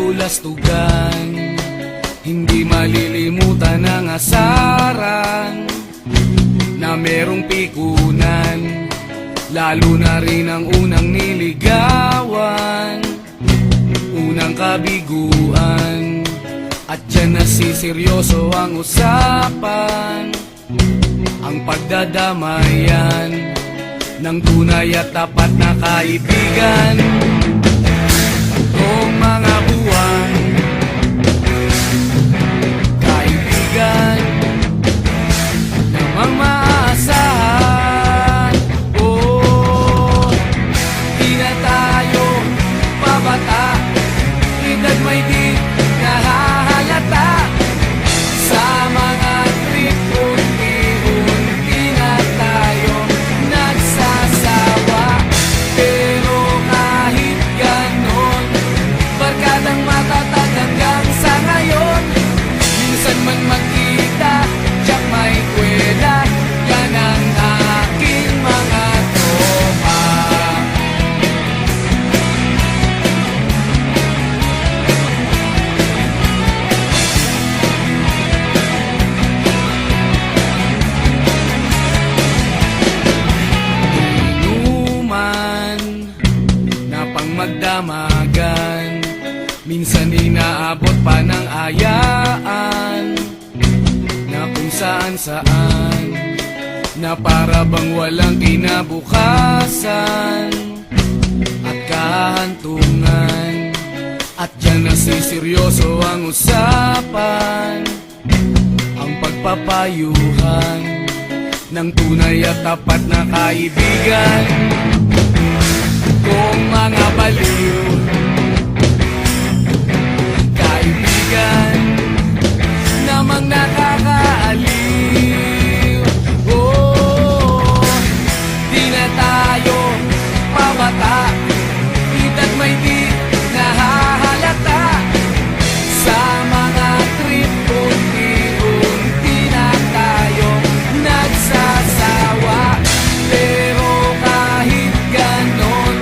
lulastugan, hindi malilimutan ang asaran na merong pikunan, lalo na rin ang unang niligawan, unang kabiguan. At dyan nasiseryoso ang usapan, ang pagdadamayan ng tunay at tapat na kaibigan. Tatlong mga buwan, kaibigan namang maaasahan. Oh, di na tayo pabata, edad may di nahahalata. Sa mga trip unti-unti na tayo nagsasawa. Pero kahit ganon, barkadang matatag hanggang sa ngayon. Minsan man magkita, tiyak may kwela, yan ang aking mga tropa. Inuman na pang magdamagan, minsan inaabot pa ng ayaan, na kung saan-saan, na para bang walang kinabukasan at kahantungan. At dyan nasiseryoso ang usapan, ang pagpapayuhan ng tunay at tapat na kaibigan. Kung mga baliw, kaibigan namang nakakaaliw. Oh, di na tayo pabata, edad may di nahahalata. Sa mga trip unti-unti na tayo nagsasawa. Pero kahit ganon,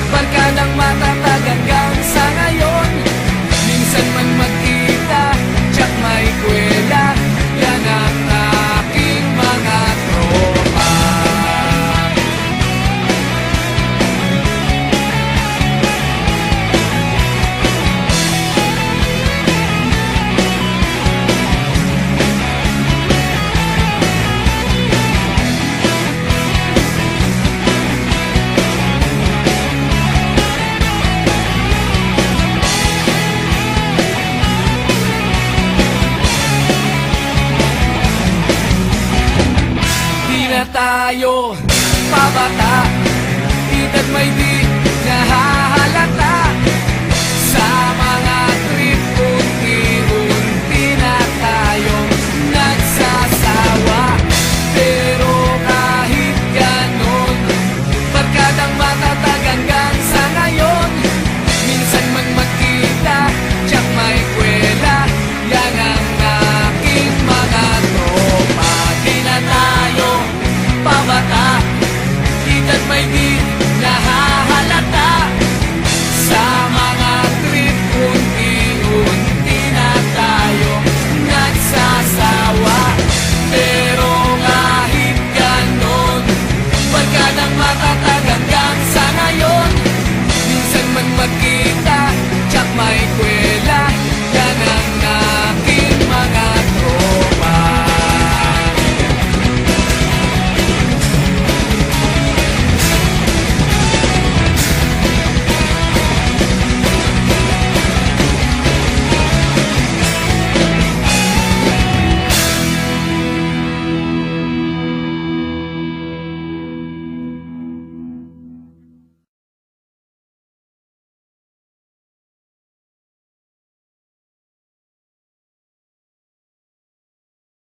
barkadang matatag hanggang sa ngayon. Minsan man magkita, tiyak may kwela, yan ang aking mga tropa. Di na tayo pabata, edad may di